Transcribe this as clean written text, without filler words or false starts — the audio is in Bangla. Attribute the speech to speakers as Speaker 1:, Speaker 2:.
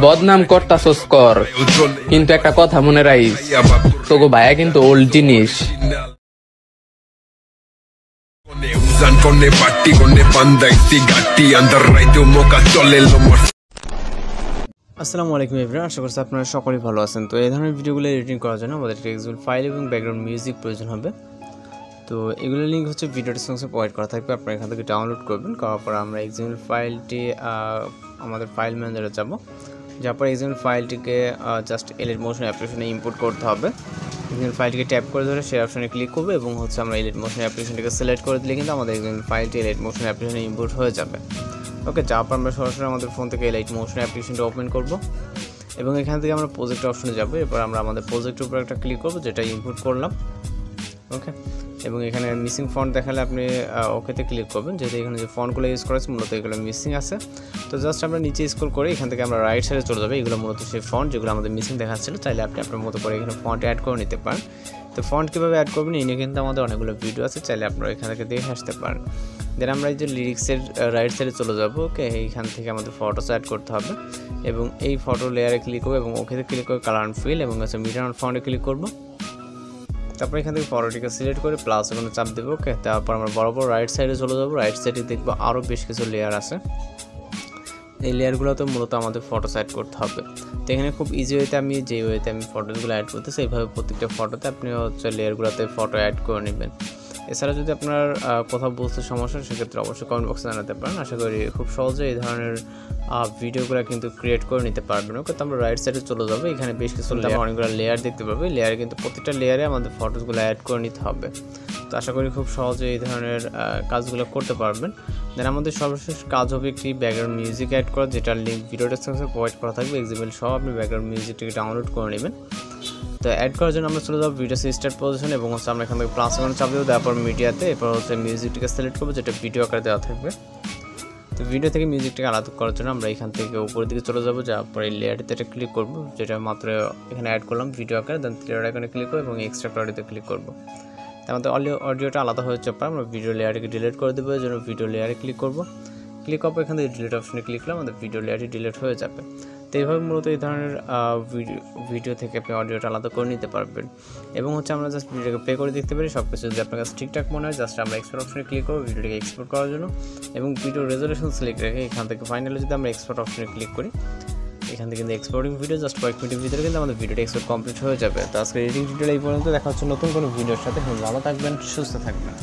Speaker 1: বদনাম করতাছস কর, কিন্তু একটা কথা মনে রাখিস, তোগো ভাইয়া কিন্তু ওল্ড জিনিস।
Speaker 2: Usan conne patti conne panda isti gatti andar raito moka chole lo mor।
Speaker 3: আসসালামু আলাইকুম এভরিওয়ান, আশা করছি আপনারা সকলেই ভালো আছেন। তো এই ধরনের ভিডিওগুলো এডিটিং করার জন্য আমাদের টেক্সট ফাইল এবং ব্যাকগ্রাউন্ড মিউজিক প্রয়োজন হবে। তো এগুলোর লিঙ্ক হচ্ছে ভিডিও ডেসক্রিপশনে প্রোভাইড করা থাকবে, আপনারা এখান থেকে ডাউনলোড করবেন। করার পর আমরা এক্সএমএল ফাইলটি আমাদের ফাইল ম্যানেজারে যাব, যার পর এক্সএমএল ফাইলটিকে জাস্ট এলিট মোশন অ্যাপ্লিকেশনে ইম্পোর্ট করতে হবে। এক্সএমএল ফাইলটিকে ট্যাপ করে ধরে সেই অপশনে ক্লিক করবে এবং হচ্ছে আমরা এলিট মোশন অ্যাপ্লিকেশনটিকে সিলেক্ট করে দিলে কিন্তু আমাদের এক্সএমএল ফাইলটি এলিট মোশন অ্যাপ্লিকেশনে ইম্পোর্ট হয়ে যাবে। ওকে, যার পর আমরা সরাসরি আমাদের ফোন থেকে এলিট মোশন অ্যাপ্লিকেশনটি ওপেন করব এবং এখান থেকে আমরা প্রজেক্ট অপশনে যাব। এরপর আমরা আমাদের প্রজেক্টের উপর একটা ক্লিক করব, যেটা ইনপুট করলাম। ওকে, এবং এখানে মিসিং ফন্ট দেখালে আপনি ওকেতে ক্লিক করবেন, যেহেতু এখানে যে ফন্টগুলো ইউজ করেছে মূলত এগুলো মিসিং আছে। তো জাস্ট আমরা নিচে স্ক্রল করে এখান থেকে আমরা রাইট সাইডে চলে যাবে। এগুলো মূলত সেই ফন্ট যেগুলো আমাদের মিসিং দেখাচ্ছিল, চাইলে আপনি আপনার মতো করে এখানে ফন্ট অ্যাড করে নিতে পারেন। তো ফন্ট কীভাবে অ্যাড করবেন এই নিয়ে কিন্তু আমাদের অনেকগুলো ভিডিও আছে, চাইলে আপনারা এখান থেকে দেখে আসতে পারেন। দেন আমরা এই যে লিরিক্সের রাইট সাইডে চলে যাব। ওকে, এইখান থেকে আমাদের ফটোস অ্যাড করতে হবে এবং এই ফটো লেয়ারে ক্লিক করবো এবং ওকেতে ক্লিক করে কালার অ্যান্ড ফিল এবং হচ্ছে মিডিয়াম অ্যান্ড ফন্টে ক্লিক করবো। তারপর এখান থেকে ফটোটিকে সিলেক্ট করে প্লাস ওখানে চাপ দেবো। ওকে, তারপর আমরা বরাবর রাইট সাইডে চলে যাবো। রাইট সাইডে দেখবো আরও বেশ কিছু লেয়ার আছে, এই লেয়ারগুলোতে মূলত আমাদের ফটোস অ্যাড করতে হবে। তো এখানে খুব ইজি ওয়েতে আমি যে ওয়েতে আমি ফটোগুলো অ্যাড করতেছি, এইভাবে প্রত্যেকটা ফটোতে আপনি হচ্ছে লেয়ারগুলোতে ফটো অ্যাড করে নেবেন। এছাড়া যদি আপনার কোথাও বুঝতে সমস্যা, সেক্ষেত্রে অবশ্যই কমেন্ট বক্সে জানাতে পারেন। আশা করি খুব সহজে এই ধরনের ভিডিওগুলো কিন্তু ক্রিয়েট করে নিতে পারবেন। ওকে, তো আমরা রাইট সাইডে চলে যাবো। এখানে বেশ কিছু অনেকগুলো লেয়ার দেখতে পাবে। লেয়ারে কিন্তু প্রত্যেকটা লেয়ারে আমাদের ফটোসগুলো অ্যাড করে নিতে হবে। তো আশা করি খুব সহজে এই ধরনের কাজগুলো করতে পারবেন। দেন আমাদের সর্বশেষ কাজ হবে একটি ব্যাকগ্রাউন্ড মিউজিক অ্যাড করা, যেটার লিঙ্ক ভিডিও ডেসক্রিপশনে প্রোভাইড করা থাকবে। এক্সএমএল সহ আপনি ব্যাকগ্রাউন্ড মিউজিকটিকে ডাউনলোড করে নেবেন। তো অ্যাড করার জন্য আমরা চলে যাবো ভিডিও স্টার্ট পজিশন এবং হচ্ছে আমরা এখান থেকে প্লাস ওখানে চাপ দেবো। তারপর মিডিয়াতে এরপর হচ্ছে মিউজিকটিকে সিলেক্ট করবো, যেটা ভিডিও আকারে দেওয়া থাকবে। তো ভিডিও থেকে মিউজিকটাকে আলাদা করার জন্য আমরা এখান থেকে উপরের দিকে চলে যাবো, যার পরে এই লেয়ারটিতে এটা ক্লিক করবো, যেটা মাত্র এখানে অ্যাড করলাম ভিডিও আকারে। দেন থ্রি ডট আইকনে ক্লিক করবো এবং এক্সট্রাক্ট অডিওতে ক্লিক করবো। আমাদের অডিওটা আলাদা হয়ে যাওয়ার পর আমরা ভিডিও লেয়ারটিকে ডিলিট করে দেবো। এই জন্য ভিডিও লেয়ারে ক্লিক করবো। ক্লিক করবো এখান থেকে ডিলিট অপশনে ক্লিক করলে আমাদের ভিডিও লেয়ারটি ডিলিট হয়ে যাবে। তো এইভাবে মূলত এই ধরনের ভিডিও থেকে আপনি অডিওটা আলাদা করে নিতে পারবেন। এবং হচ্ছে আমরা জাস্ট ভিডিওকে প্লে করে দেখতে পারি। সব কিছু যদি আপনার কাছে ঠিকঠাক মনে হয়, জাস্ট আমরা এক্সপোর্ট অপশনে ক্লিক করবো ভিডিওটিকে এক্সপোর্ট করার জন্য এবং ভিডিও রেজলিউশন সিলেক্ট রেখে এখান থেকে ফাইনালি যদি আমরা এক্সপোর্ট অপশনে ক্লিক করি, এখান থেকে কিন্তু এক্সপোর্টিং ভিডিও জাস্ট কয়েক মিনিটের ভিতরে কিন্তু আমাদের ভিডিওটা এক্সপোর্ট কমপ্লিট হয়ে যাবে। তো আজকে এডিটিং ভিডিওটা এই পর্যন্ত। দেখা হচ্ছে নতুন কোনো ভিডিওর সাথে। ভালো থাকবেন, সুস্থ থাকবেন।